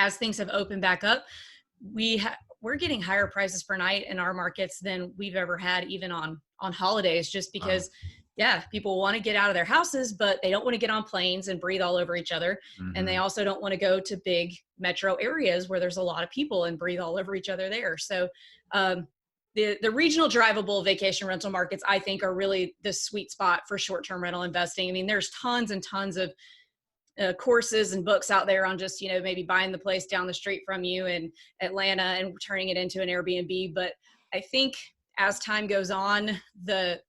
as things have opened back up, we're getting higher prices per night in our markets than we've ever had, even on holidays, just because, people want to get out of their houses, but they don't want to get on planes and breathe all over each other. And they also don't want to go to big metro areas where there's a lot of people and breathe all over each other there. So the regional drivable vacation rental markets, I think, are really the sweet spot for short-term rental investing. I mean, there's tons and tons of courses and books out there on just, maybe buying the place down the street from you in Atlanta and turning it into an Airbnb. But I think as time goes on, the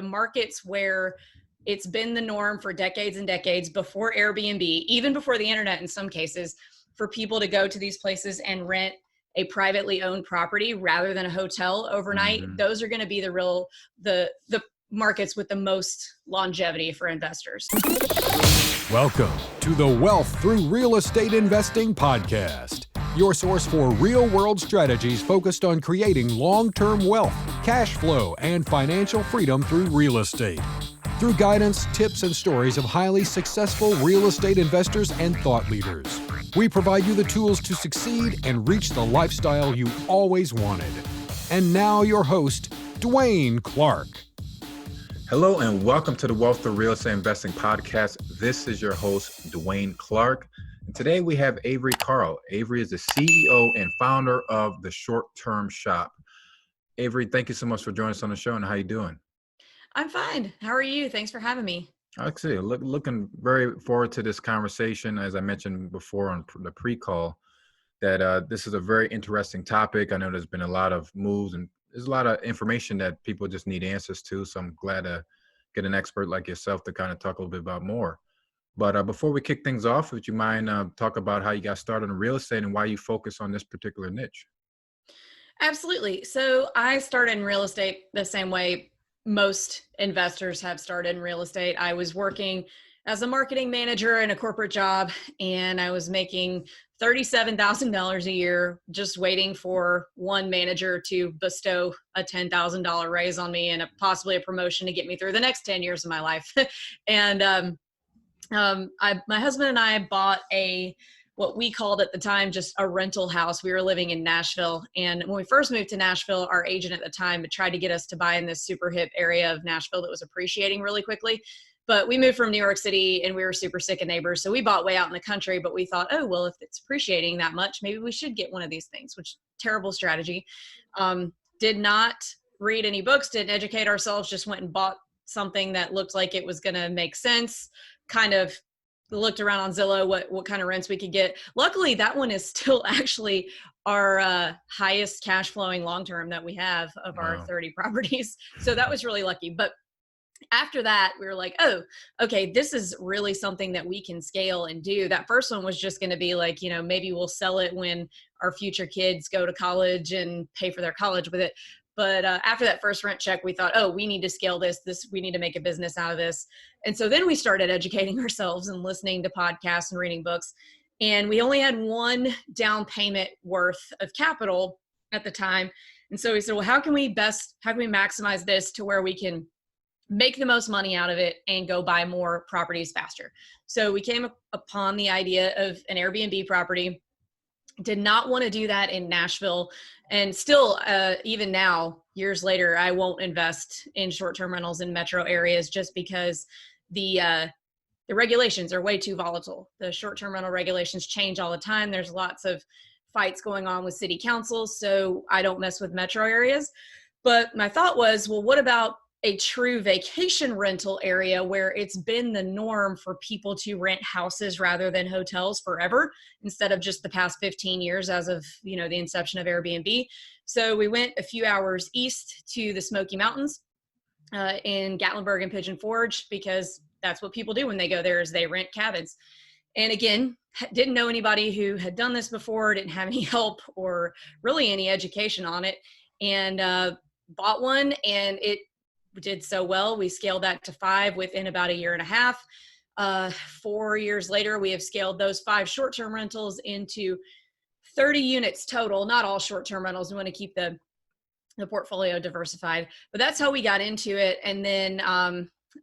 markets where it's been the norm for decades and decades before Airbnb, even before the internet in some cases, for people to go to these places and rent a privately owned property rather than a hotel overnight, those are going to be the markets with the most longevity for investors. Welcome to the Wealth Through Real Estate Investing podcast, your source for real-world strategies focused on creating long-term wealth, cash flow, and financial freedom through real estate. Through guidance, tips, and stories of highly successful real estate investors and thought leaders, we provide you the tools to succeed and reach the lifestyle you always wanted. And now your host, Dwaine Clarke. Hello and welcome to the Wealth Through Real Estate Investing podcast. This is your host, Dwaine Clarke. And today we have Avery Carl. Avery is the CEO and founder of The Short-Term Shop. Avery, thank you so much for joining us on the show, and how you doing? I'm fine. How are you? Thanks for having me. Actually, looking very forward to this conversation. As I mentioned before on the pre-call, that this is a very interesting topic. I know there's been a lot of moves and there's a lot of information that people just need answers to. So I'm glad to get an expert like yourself to kind of talk a little bit about more. But before we kick things off, would you mind talk about how you got started in real estate and why you focus on this particular niche? Absolutely. So I started in real estate the same way most investors have started in real estate. I was working as a marketing manager in a corporate job, and I was making $37,000 a year, just waiting for one manager to bestow a $10,000 raise on me and possibly a promotion to get me through the next 10 years of my life. And my husband and I bought what we called at the time just a rental house. We were living in Nashville. And when we first moved to Nashville, our agent at the time tried to get us to buy in this super hip area of Nashville that was appreciating really quickly. But we moved from New York City and we were super sick of neighbors. So we bought way out in the country, but we thought, oh, well, if it's appreciating that much, maybe we should get one of these things, which terrible strategy. Did not read any books, didn't educate ourselves, just went and bought something that looked like it was going to make sense. Kind of looked around on Zillow, what kind of rents we could get. Luckily, that one is still actually our highest cash flowing long-term that we have of our 30 properties. So that was really lucky. But after that, we were like, oh, okay, this is really something that we can scale and do. That first one was just going to be like, maybe we'll sell it when our future kids go to college and pay for their college with it. But after that first rent check, we thought, oh, we need to scale this. We need to make a business out of this. And so then we started educating ourselves and listening to podcasts and reading books. And we only had one down payment worth of capital at the time. And so we said, well, how can we maximize this to where we can make the most money out of it and go buy more properties faster? So we came upon the idea of an Airbnb property. Did not want to do that in Nashville. And still, even now, years later, I won't invest in short-term rentals in metro areas just because the regulations are way too volatile. The short-term rental regulations change all the time. There's lots of fights going on with city councils, so I don't mess with metro areas. But my thought was, well, what about a true vacation rental area where it's been the norm for people to rent houses rather than hotels forever, instead of just the past 15 years as of, the inception of Airbnb. So we went a few hours east to the Smoky Mountains in Gatlinburg and Pigeon Forge, because that's what people do when they go there, is they rent cabins. And again, didn't know anybody who had done this before, didn't have any help or really any education on it, and bought one, and it did so well. We scaled that to 5 within about a year and a half. 4 years later, we have scaled those 5 short-term rentals into 30 units total. Not all short-term rentals. We want to keep the portfolio diversified, but that's how we got into it. And then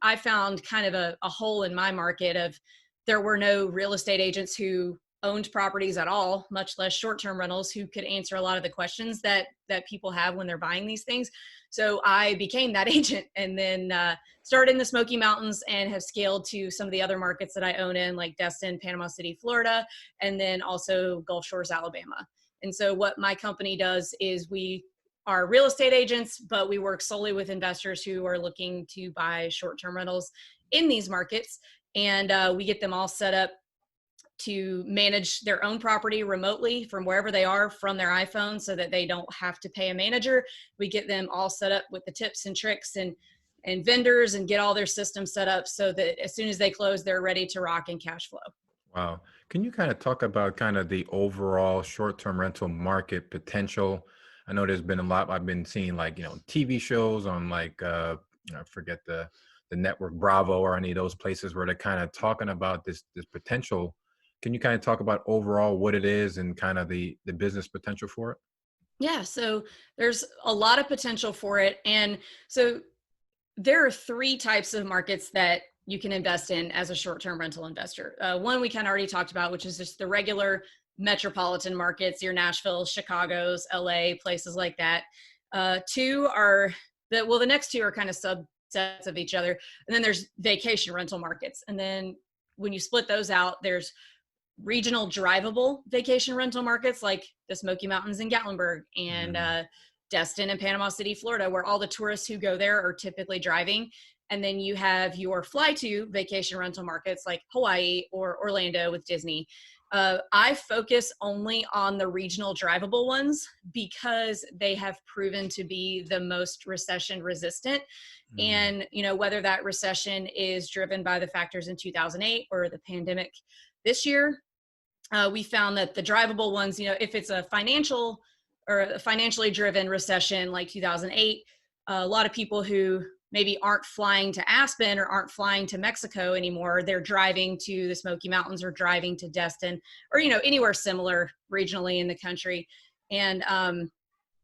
I found kind of a hole in my market of there were no real estate agents who owned properties at all, much less short-term rentals, who could answer a lot of the questions that people have when they're buying these things. So I became that agent, and then started in the Smoky Mountains and have scaled to some of the other markets that I own in, like Destin, Panama City, Florida, and then also Gulf Shores, Alabama. And so what my company does is we are real estate agents, but we work solely with investors who are looking to buy short-term rentals in these markets. And we get them all set up to manage their own property remotely from wherever they are from their iPhone, so that they don't have to pay a manager. We get them all set up with the tips and tricks and vendors, and get all their systems set up so that as soon as they close, they're ready to rock and cash flow. Wow. Can you kind of talk about kind of the overall short-term rental market potential? I know there's been a lot. I've been seeing like, TV shows on like, I forget the network Bravo or any of those places where they're kind of talking about this potential. Can you kind of talk about overall what it is and kind of the business potential for it? Yeah, so there's a lot of potential for it. And so there are three types of markets that you can invest in as a short-term rental investor. One we kind of already talked about, which is just the regular metropolitan markets, your Nashville, Chicago's, LA, places like that. Two are the next two are kind of subsets of each other. And then there's vacation rental markets. And then when you split those out, there's regional drivable vacation rental markets like the Smoky Mountains in Gatlinburg and Destin and Panama City, Florida, where all the tourists who go there are typically driving. And then you have your fly to vacation rental markets like Hawaii or Orlando with Disney. I focus only on the regional drivable ones because they have proven to be the most recession resistant. And, whether that recession is driven by the factors in 2008 or the pandemic this year, we found that the drivable ones, if it's a financially driven recession like 2008, a lot of people who maybe aren't flying to Aspen or aren't flying to Mexico anymore, they're driving to the Smoky Mountains or driving to Destin or, anywhere similar regionally in the country. And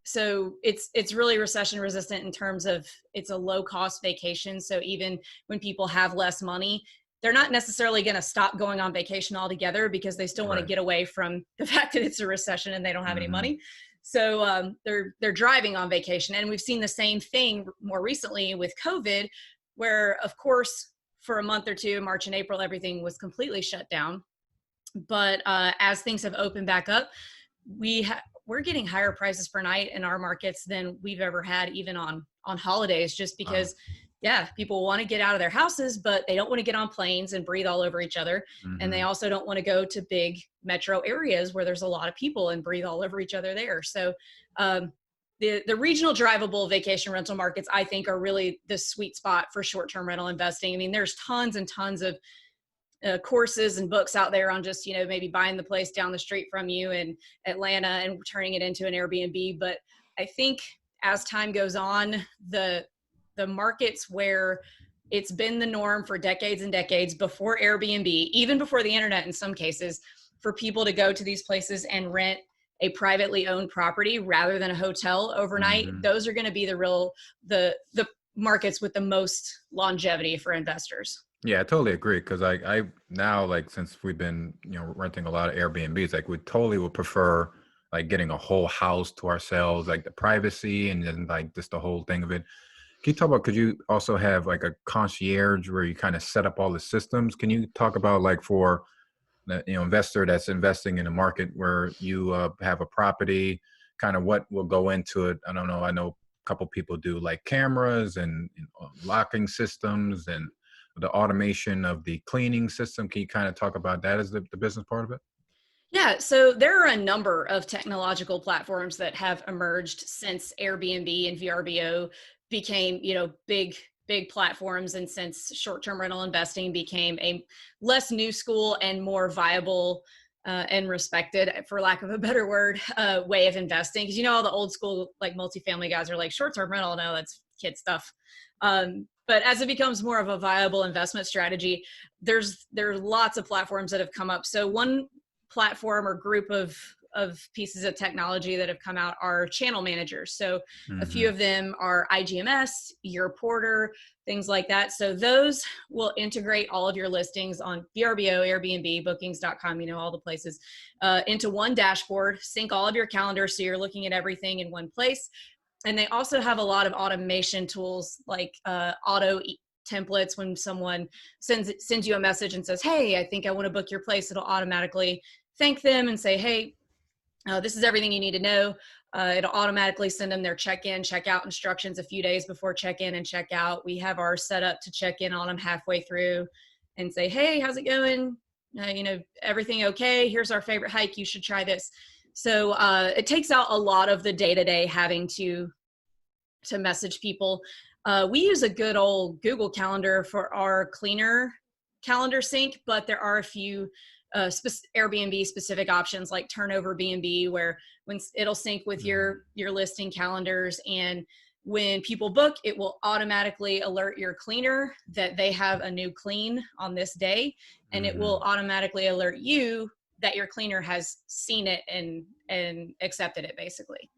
so it's really recession resistant in terms of it's a low cost vacation. So even when people have less money, they're not necessarily going to stop going on vacation altogether because they still want to get away from the fact that it's a recession and they don't have any money. So they're driving on vacation. And we've seen the same thing more recently with COVID, where of course, for a month or two, March and April, everything was completely shut down. But as things have opened back up, we're getting higher prices per night in our markets than we've ever had, even on holidays, just because people want to get out of their houses, but they don't want to get on planes and breathe all over each other. And they also don't want to go to big metro areas where there's a lot of people and breathe all over each other there. So the regional drivable vacation rental markets, I think, are really the sweet spot for short-term rental investing. I mean, there's tons and tons of courses and books out there on just, maybe buying the place down the street from you in Atlanta and turning it into an Airbnb. But I think as time goes on, the markets where it's been the norm for decades and decades before Airbnb, even before the internet in some cases, for people to go to these places and rent a privately owned property rather than a hotel overnight, those are going to be the markets with the most longevity for investors. Yeah, I totally agree. Cause I now, like, since we've been, renting a lot of Airbnbs, like we totally would prefer like getting a whole house to ourselves, like the privacy and then like just the whole thing of it. Can you talk about, could you also have like a concierge where you kind of set up all the systems? Can you talk about like for the investor that's investing in a market where you have a property, kind of what will go into it? I don't know. I know a couple people do like cameras and locking systems and the automation of the cleaning system. Can you kind of talk about that as the business part of it? Yeah, so there are a number of technological platforms that have emerged since Airbnb and VRBO became, big platforms, and since short-term rental investing became a less new school and more viable and respected, for lack of a better word, way of investing. Because all the old school like multifamily guys are like, short-term rental, no, that's kid stuff. But as it becomes more of a viable investment strategy, there are lots of platforms that have come up. So one platform or group of pieces of technology that have come out are channel managers. So a few of them are IGMS, your porter, things like that. So those will integrate all of your listings on VRBO, Airbnb, bookings.com, all the places, into one dashboard, sync all of your calendars so you're looking at everything in one place. And they also have a lot of automation tools like auto templates. When someone sends you a message and says, hey, I think I want to book your place, it'll automatically thank them and say, hey, this is everything you need to know. It'll automatically send them their check-in, check-out instructions a few days before check-in and check-out. We have ours set up to check in on them halfway through and say, hey, how's it going? Everything okay? Here's our favorite hike. You should try this. So it takes out a lot of the day-to-day having to message people. We use a good old Google Calendar for our cleaner calendar sync, but there are a few Airbnb specific options like Turnover B&B, where when it'll sync with your listing calendars, and when people book, it will automatically alert your cleaner that they have a new clean on this day, and it will automatically alert you that your cleaner has seen it and accepted it, basically.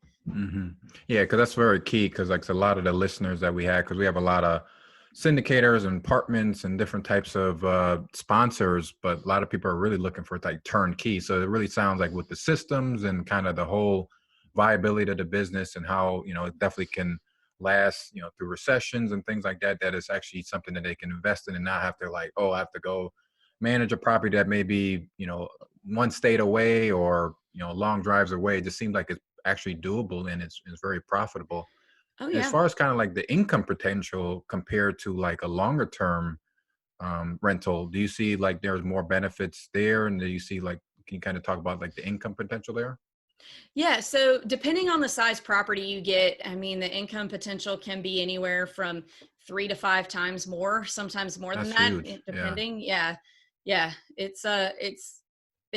Yeah, because that's very key, because like a lot of the listeners that we had, because we have a lot of syndicators and apartments and different types of sponsors, but a lot of people are really looking for like turnkey. So it really sounds like with the systems and kind of the whole viability of the business and how, it definitely can last, through recessions and things like that, that is actually something that they can invest in and not have to like, oh, I have to go manage a property that may be, one state away or, long drives away. It just seems like it's actually doable and it's very profitable. Oh, yeah. As far as kind of like the income potential compared to like a longer term rental, do you see like there's more benefits there? And do you see like, can you kind of talk about like the income potential there? Yeah. So depending on the size property you get, the income potential can be anywhere from 3 to 5 times more, sometimes more than That's that, huge. depending. Yeah. Yeah. It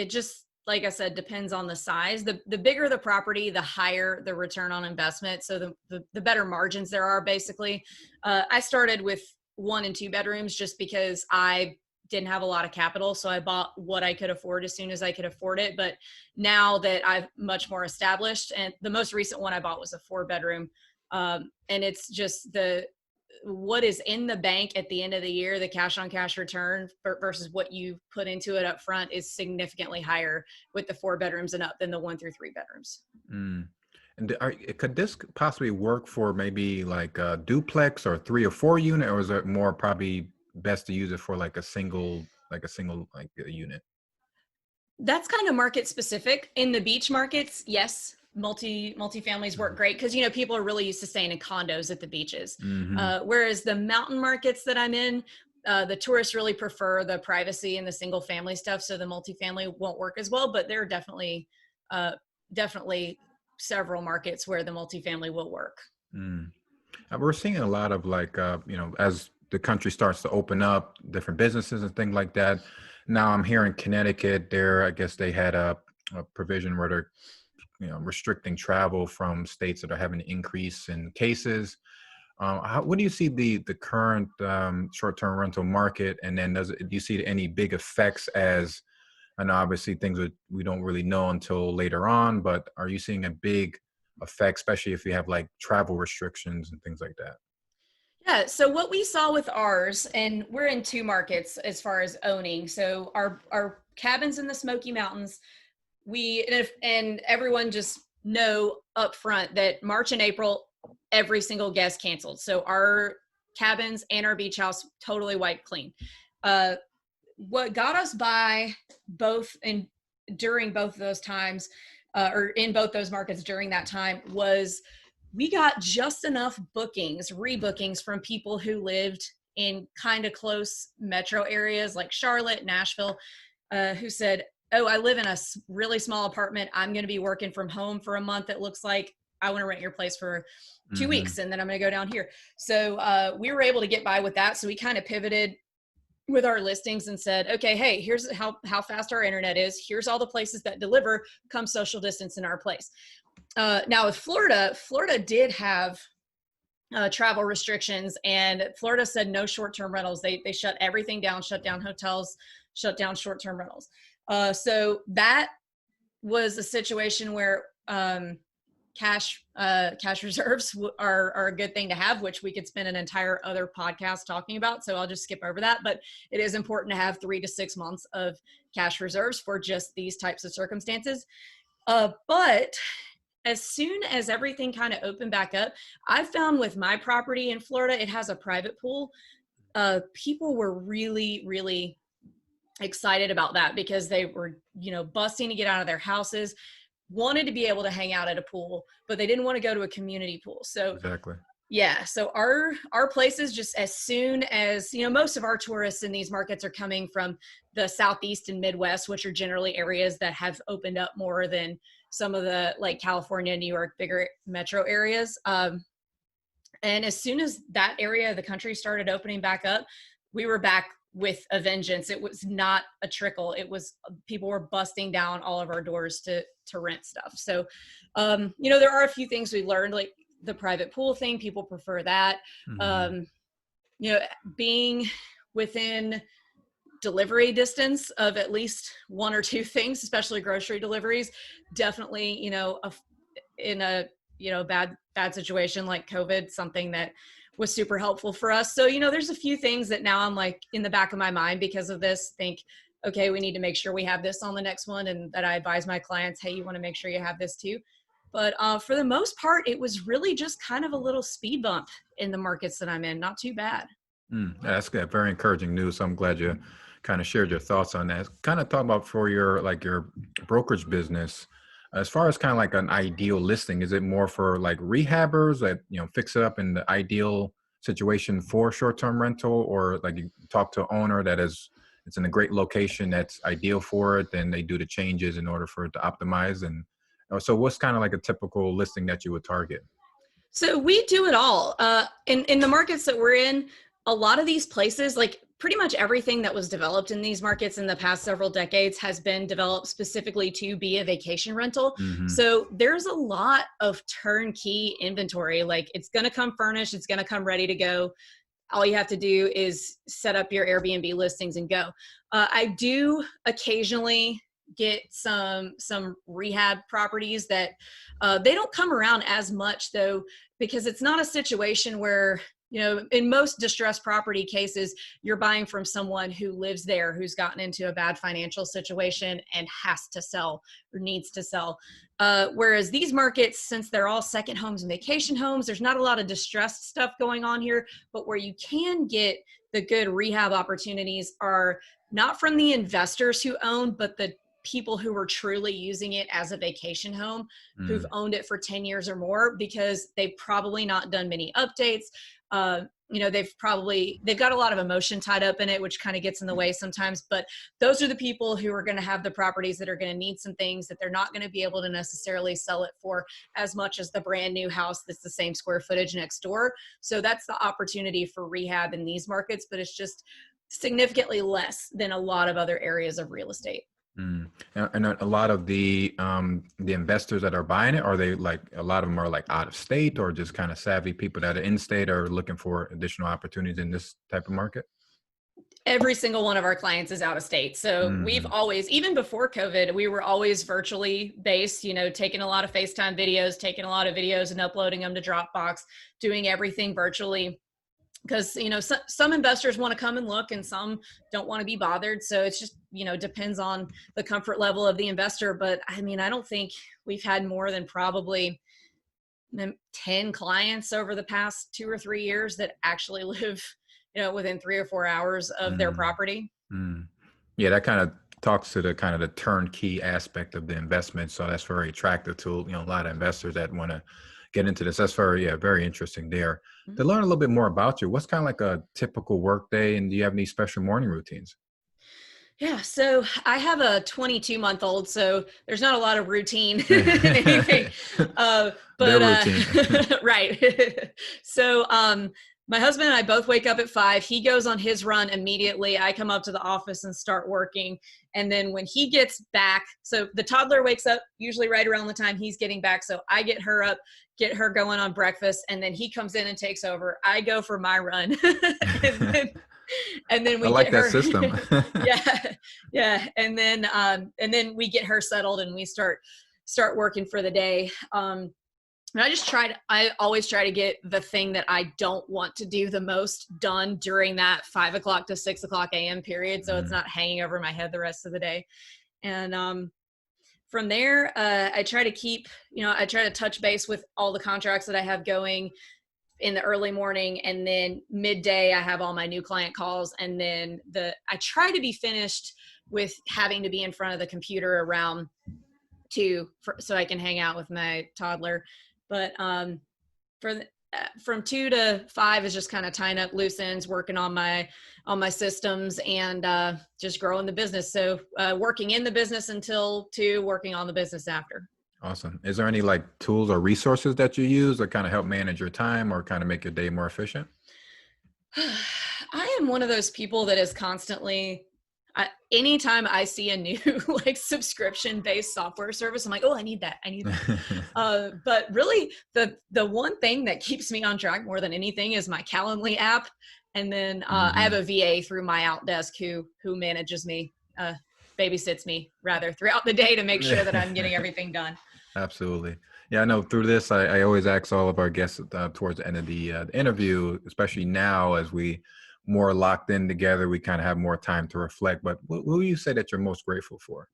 just, like I said, depends on the size. The bigger the property, the higher the return on investment. So the better margins there are, basically. I started with 1 and 2 bedrooms just because I didn't have a lot of capital. So I bought what I could afford as soon as I could afford it. But now that I'm much more established, and the most recent one I bought was a 4-bedroom. And it's just what is in the bank at the end of the year, the cash on cash return versus what you put into it up front is significantly higher with the 4 bedrooms and up than the 1 through 3 bedrooms. And could this possibly work for maybe like a duplex or 3 or 4 unit, or is it more probably best to use it for like a single unit? That's kind of market specific. In the beach markets, yes, multifamilies work great because people are really used to staying in condos at the beaches. Whereas the mountain markets that I'm in, the tourists really prefer the privacy and the single family stuff, so the multifamily won't work as well. But there are definitely several markets where the multifamily will work. We're seeing a lot of like as the country starts to open up, different businesses and things like that. Now I'm here in Connecticut. There, I guess they had a provision where they're restricting travel from states that are having an increase in cases. What do you see the current short-term rental market, and then do you see any big effects? As I know, obviously things that we don't really know until later on, but are you seeing a big effect, especially if you have like travel restrictions and things like that? Yeah. So what we saw with ours, and we're in 2 markets as far as owning. So our cabins in the Smoky Mountains, and everyone just know up front that March and April, every single guest canceled. So our cabins and our beach house totally wiped clean. What got us by during both of those times, or in both those markets during that time, was we got just enough rebookings from people who lived in kind of close metro areas like Charlotte, Nashville, who said, oh, I live in a really small apartment. I'm going to be working from home for a month. It looks like I want to rent your place for 2 weeks, and then I'm going to go down here. So we were able to get by with that. So we kind of pivoted with our listings and said, okay, hey, here's how fast our internet is. Here's all the places that deliver. Come social distance in our place. Now with Florida did have travel restrictions, and Florida said no short-term rentals. They shut everything down, shut down hotels, shut down short-term rentals. So that was a situation where cash reserves are a good thing to have, which we could spend an entire other podcast talking about. So I'll just skip over that. But it is important to have 3 to 6 months of cash reserves for just these types of circumstances. But as soon as everything kind of opened back up, I found with my property in Florida, it has a private pool. People were really, really excited about that because they were, busting to get out of their houses, wanted to be able to hang out at a pool, but they didn't want to go to a community pool. So Exactly. yeah, so our places, just as soon as, most of our tourists in these markets are coming from the Southeast and Midwest, which are generally areas that have opened up more than some of the like California, New York, bigger metro areas. And as soon as that area of the country started opening back up, we were back with a vengeance. It was not a trickle. It was, people were busting down all of our doors to rent stuff. So, there are a few things we learned, like the private pool thing. People prefer that. Being within delivery distance of at least 1 or 2 things, especially grocery deliveries, definitely, in a, bad situation like COVID, something that was super helpful for us. So, there's a few things that now I'm like in the back of my mind because of this, think, okay, we need to make sure we have this on the next one. And that I advise my clients, hey, you want to make sure you have this too. But for the most part, it was really just kind of a little speed bump in the markets that I'm in. Not too bad. That's good. Very encouraging news. So I'm glad you kind of shared your thoughts on that. Kind of talk about for your brokerage business, as far as kind of like an ideal listing, is it more for like rehabbers that, fix it up in the ideal situation for short-term rental, or like you talk to an owner that it's in a great location that's ideal for it, then they do the changes in order for it to optimize? And so what's kind of like a typical listing that you would target? So we do it all. In the markets that we're in, a lot of these places, like pretty much everything that was developed in these markets in the past several decades has been developed specifically to be a vacation rental. So there's a lot of turnkey inventory. Like it's going to come furnished, it's going to come ready to go. All you have to do is set up your Airbnb listings and go. I do occasionally get some rehab properties that they don't come around as much though, because it's not a situation where, in most distressed property cases, you're buying from someone who lives there, who's gotten into a bad financial situation and has to sell or needs to sell. Whereas these markets, since they're all second homes and vacation homes, there's not a lot of distressed stuff going on here, but where you can get the good rehab opportunities are not from the investors who own, but the people who were truly using it as a vacation home, who've owned it for 10 years or more, because they've probably not done many updates. They've got a lot of emotion tied up in it, which kind of gets in the way sometimes, but those are the people who are going to have the properties that are going to need some things that they're not going to be able to necessarily sell it for as much as the brand new house that's the same square footage next door. So that's the opportunity for rehab in these markets, but it's just significantly less than a lot of other areas of real estate. And a lot of the investors that are buying it, are they like, a lot of them are like out of state, or just kind of savvy people that are in state are looking for additional opportunities in this type of market? Every single one of our clients is out of state. So we've always, even before COVID, we were always virtually based, taking a lot of FaceTime videos, taking a lot of videos and uploading them to Dropbox, doing everything virtually. Because, some investors want to come and look and some don't want to be bothered. So it's just, depends on the comfort level of the investor. But I mean, I don't think we've had more than probably 10 clients over the past 2 or 3 years that actually live, within 3 or 4 hours of their property. Yeah, that kind of talks to the kind of the turnkey aspect of the investment. So that's very attractive to, a lot of investors that want to get into this. That's very interesting there. To learn a little bit more about you, what's kind of like a typical workday, and do you have any special morning routines? Yeah, so I have a 22-month-old, so there's not a lot of routine in anything. Routine. Right. So my husband and I both wake up at 5. He goes on his run immediately. I come up to the office and start working. And then when he gets back, so the toddler wakes up usually right around the time he's getting back. So I get her up, get her going on breakfast, and then he comes in and takes over. I go for my run. And then I we like get that her. system. Yeah. Yeah. And then we get her settled and we start working for the day. And I always try to get the thing that I don't want to do the most done during that 5 o'clock to 6 o'clock a.m. period. So it's not hanging over my head the rest of the day. And from there, I try to touch base with all the contracts that I have going in the early morning, and then midday I have all my new client calls. And then I try to be finished with having to be in front of the computer around 2 so I can hang out with my toddler. But from 2 to 5 is just kind of tying up loose ends, working on my systems, and just growing the business. So working in the business until 2, working on the business after. Awesome. Is there any like tools or resources that you use that kind of help manage your time or kind of make your day more efficient? I am one of those people that is constantly, anytime I see a new like subscription based software service, I'm like, oh, I need that. But really the one thing that keeps me on track more than anything is my Calendly app. And then I have a VA through my Outdesk who manages me, babysits me rather throughout the day to make sure that I'm getting everything done. Absolutely. Yeah, I know through this, I always ask all of our guests towards the end of the interview, especially now as we more locked in together, we kind of have more time to reflect. But what will you say that you're most grateful for?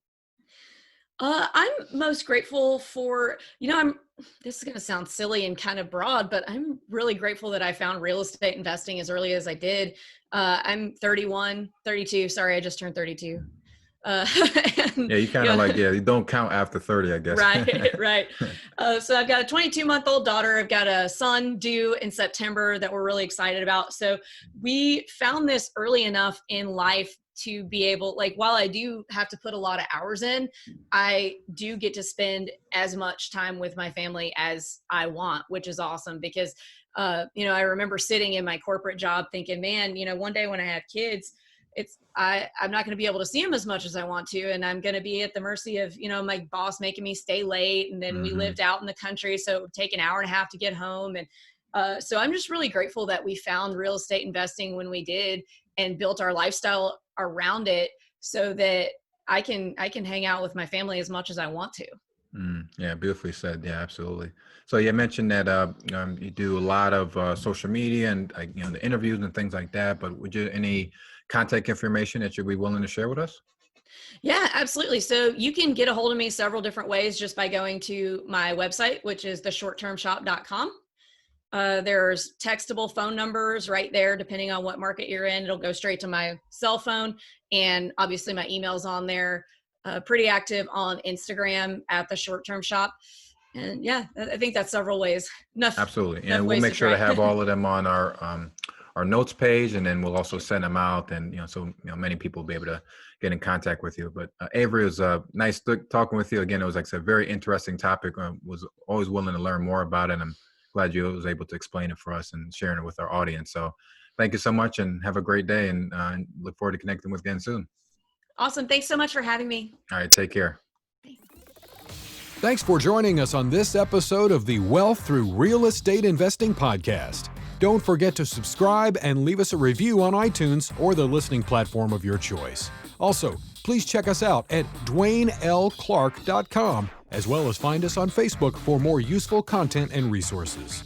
I'm most grateful for, this is going to sound silly and kind of broad, but I'm really grateful that I found real estate investing as early as I did. I'm 32. Sorry, I just turned 32. Yeah, you kind of you don't count after 30, I guess. Right. So I've got a 22-month-old daughter. I've got a son due in September that we're really excited about. So we found this early enough in life to be able, like, while I do have to put a lot of hours in, I do get to spend as much time with my family as I want, which is awesome because, I remember sitting in my corporate job thinking, man, one day when I have kids, I'm not going to be able to see them as much as I want to. And I'm going to be at the mercy of, my boss making me stay late. And then we lived out in the country, so it would take an hour and a half to get home. And so I'm just really grateful that we found real estate investing when we did and built our lifestyle around it so that I can hang out with my family as much as I want to. Yeah, beautifully said. Yeah, absolutely. So you mentioned that you do a lot of social media and the interviews and things like that. But would you any contact information that you'd be willing to share with us? Yeah, absolutely. So you can get a hold of me several different ways just by going to my website, which is theshorttermshop.com. There's textable phone numbers right there, depending on what market you're in. It'll go straight to my cell phone. And obviously my email's on there. Pretty active on Instagram at the Short Term Shop. And yeah, I think that's several ways. Absolutely. And we'll make sure to have all of them on our notes page, and then we'll also send them out. And, so many people will be able to get in contact with you. But Avery, it was nice talking with you. Again, it was like a very interesting topic. I was always willing to learn more about it. And I'm glad you was able to explain it for us and sharing it with our audience. So thank you so much and have a great day, and look forward to connecting with you again soon. Awesome. Thanks so much for having me. All right. Take care. Thanks for joining us on this episode of the Wealth Through Real Estate Investing podcast. Don't forget to subscribe and leave us a review on iTunes or the listening platform of your choice. Also, please check us out at DwaineLClarke.com, as well as find us on Facebook for more useful content and resources.